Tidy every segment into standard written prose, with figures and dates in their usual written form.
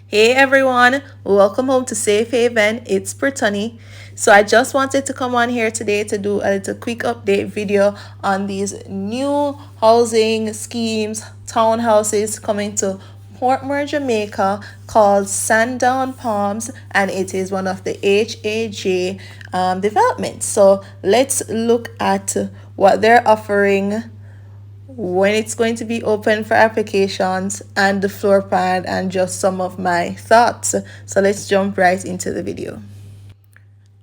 Hey everyone, welcome home to Safe Haven. It's Britonny. So I just wanted to come on here today to do a little quick update video on these new housing schemes, townhouses coming to Portmore, Jamaica called Sandown Palms, and it is one of the HAJ developments. So let's look at what they're offering, when it's going to be open for applications, and the floor plan, and just some of my thoughts. So let's jump right into the video.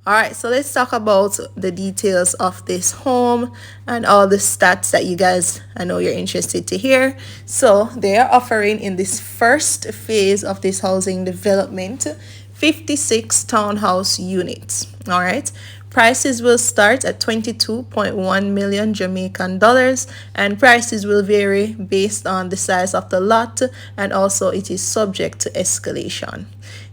All right, so let's talk about the details of this home and all the stats that you guys, I know you're interested to hear. So they are offering in this first phase of this housing development 56 townhouse units. All right, prices will start at 22.1 million Jamaican dollars, and prices will vary based on the size of the lot, and also it is subject to escalation.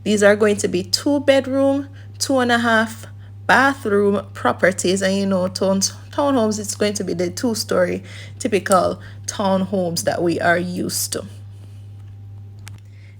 These are going to be 2-bedroom, 2.5 bathroom properties, and townhomes, it's going to be the 2-story typical townhomes that we are used to.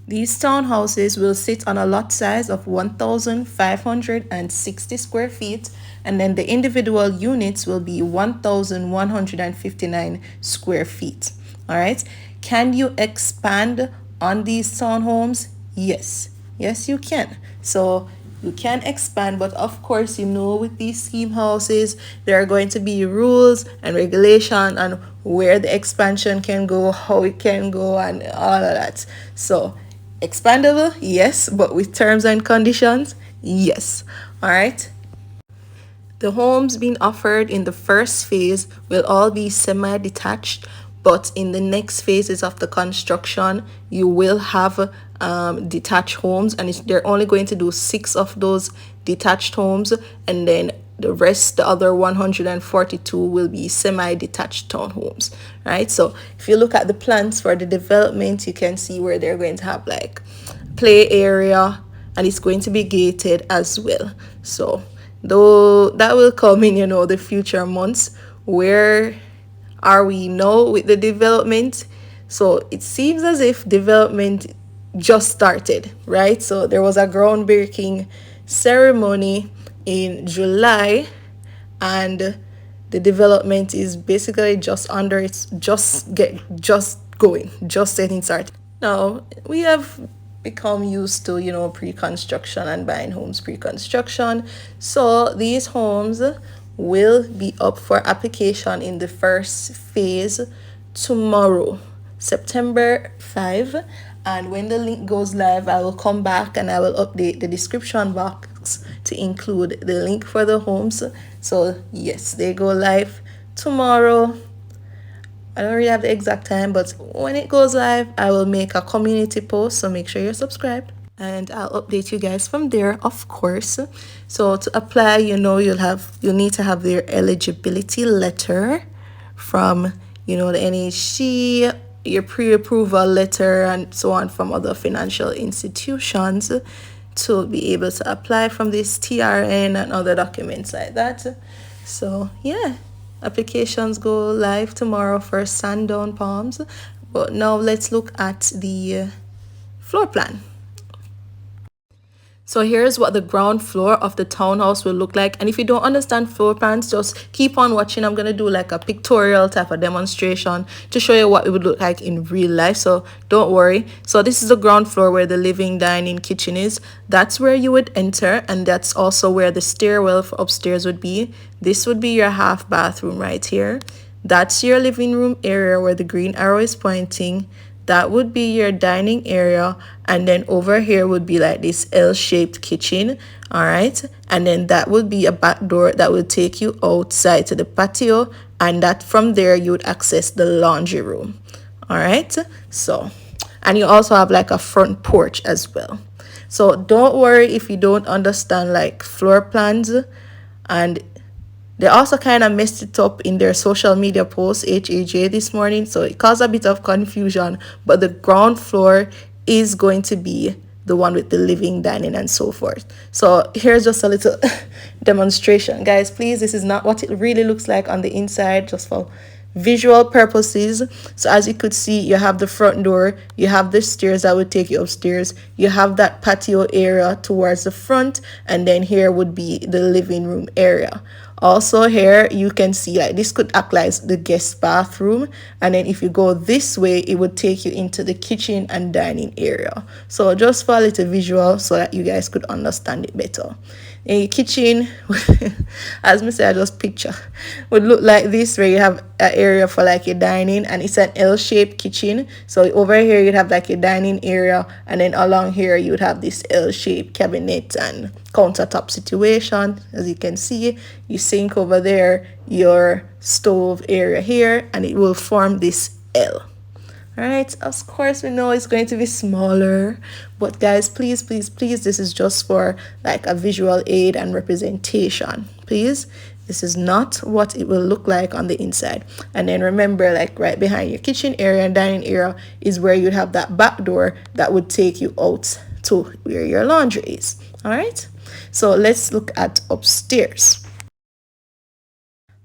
These townhouses will sit on a lot size of 1,560 square feet, and then the individual units will be 1,159 square feet. All right. Can you expand on these townhomes? Yes. Yes, you can. So you can expand, but of course, with these scheme houses, there are going to be rules and regulation on where the expansion can go, how it can go, and all of that. So expandable, yes, but with terms and conditions, yes. All right. The homes being offered in the first phase will all be semi-detached, but in the next phases of the construction, you will have detached homes, and they're only going to do 6 of those detached homes, and then the other 142 will be semi-detached townhomes, right? So if you look at the plans for the development, you can see where they're going to have like play area, and it's going to be gated as well. So though that will come in the future months. Where are we now with the development? So it seems as if development just started, right? So there was a groundbreaking ceremony in July, and the development is basically just under it's just going, just getting started. Now we have become used to pre-construction and buying homes pre-construction. So these homes will be up for application in the first phase tomorrow, September 5. And when the link goes live, I will come back and I will update the description box to include the link for the homes. So yes, they go live tomorrow. I don't really have the exact time, but when it goes live, I will make a community post, so make sure you're subscribed, and I'll update you guys from there, of course. So to apply, you'll need to have their eligibility letter from the NHC, your pre-approval letter, and so on from other financial institutions to be able to apply from this TRN and other documents like that. So yeah, applications go live tomorrow for Sandown Palms. But now let's look at the floor plan. So here's what the ground floor of the townhouse will look like. And if you don't understand floor plans, just keep on watching. I'm going to do like a pictorial type of demonstration to show you what it would look like in real life. So don't worry. So this is the ground floor where the living, dining, kitchen is. That's where you would enter. And that's also where the stairwell for upstairs would be. This would be your half bathroom right here. That's your living room area where the green arrow is pointing. That would be your dining area, and then over here would be like this L-shaped kitchen. All right, and then that would be a back door that would take you outside to the patio, and that from there you would access the laundry room. All right, so, and you also have like a front porch as well. So don't worry if you don't understand like floor plans. And they also kind of messed it up in their social media post, HAJ, this morning. So it caused a bit of confusion. But the ground floor is going to be the one with the living, dining, and so forth. So here's just a little demonstration. Guys, please, this is not what it really looks like on the inside, just for visual purposes. So as you could see, you have the front door, you have the stairs that would take you upstairs, you have that patio area towards the front, and then here would be the living room area. Also here you can see like this could act like the guest bathroom, and then if you go this way it would take you into the kitchen and dining area. So just for a little visual so that you guys could understand it better. In your kitchen, as me say, I just picture would look like this, where you have an area for like your dining, and it's an L-shaped kitchen. So over here you'd have like a dining area, and then along here you'd have this L-shaped cabinet and countertop situation. As you can see, you sink over there, your stove area here, and it will form this L. All right, of course we know it's going to be smaller, but guys, please, please, please, this is just for like a visual aid and representation. Please, this is not what it will look like on the inside. And then remember, like right behind your kitchen area and dining area is where you'd have that back door that would take you out to where your laundry is. All right, so let's look at upstairs.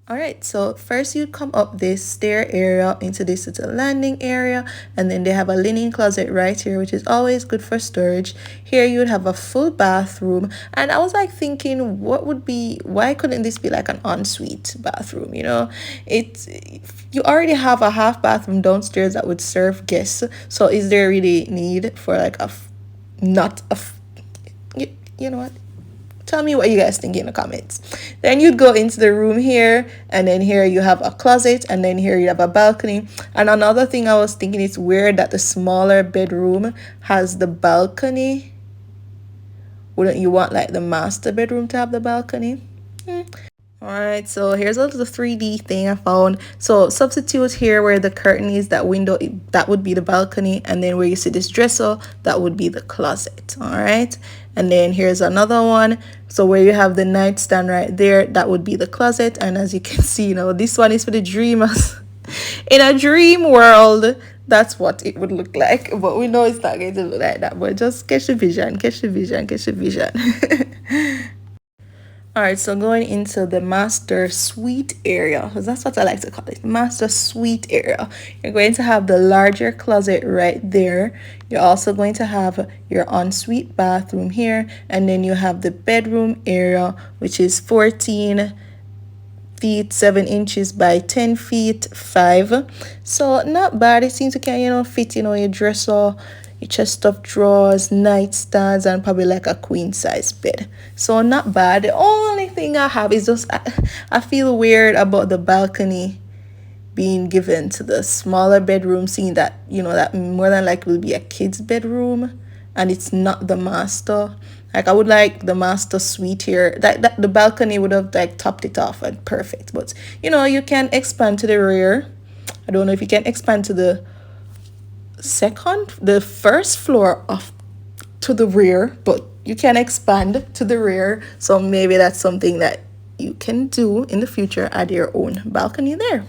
All right, so first you come up this stair area into this little landing area, and then they have a linen closet right here, which is always good for storage. Here you would have a full bathroom, and I was like thinking, why couldn't this be like an ensuite bathroom? You know, you already have a half bathroom downstairs that would serve guests, so is there really need for like you know what? Tell me what you guys think in the comments. Then you'd go into the room here, and then here you have a closet, and then here you have a balcony. And another thing I was thinking, it's weird that the smaller bedroom has the balcony. Wouldn't you want like the master bedroom to have the balcony? All right, so here's a little 3D thing I found. So substitute here where the curtain is, that window, that would be the balcony, and then where you see this dresser, that would be the closet. All right, and then here's another one. So where you have the nightstand right there, that would be the closet. And as you can see, you know, this one is for the dreamers. In a dream world, that's what it would look like, but we know it's not going to look like that. But just catch the vision, catch the vision, catch the vision. All right, so going into the master suite area, because that's what I like to call it, master suite area. You're going to have the larger closet right there. You're also going to have your ensuite bathroom here, and then you have the bedroom area, which is 14 feet 7 inches by 10 feet 5. So not bad. It seems to can, you know, fit, you know, your dresser, your chest of drawers, nightstands, and probably like a queen size bed. So not bad. The only thing I have is just I feel weird about the balcony being given to the smaller bedroom, seeing that, you know, that more than likely will be a kid's bedroom and it's not the master. Like I would like the master suite here, that the balcony would have like topped it off and perfect. But you know, you can expand to the rear. I don't know if you can expand to the first floor of to the rear, but you can expand to the rear. So maybe that's something that you can do in the future, add your own balcony there.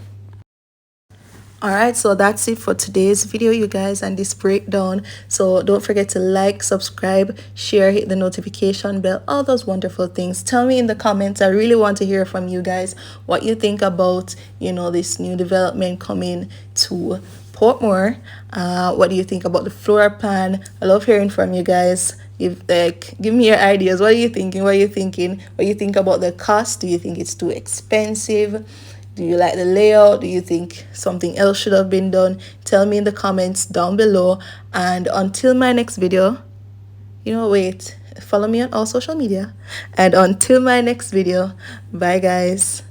All right, so that's it for today's video, you guys, and this breakdown. So don't forget to like, subscribe, share, hit the notification bell, all those wonderful things. Tell me in the comments. I really want to hear from you guys what you think about, you know, this new development coming to Portmore. What do you think about the floor plan? I love hearing from you guys. Give me your ideas. What are you thinking? What are you thinking? What do you think about the cost? Do you think it's too expensive? Do you like the layout? Do you think something else should have been done? Tell me in the comments down below. And until my next video, follow me on all social media. And until my next video, bye guys.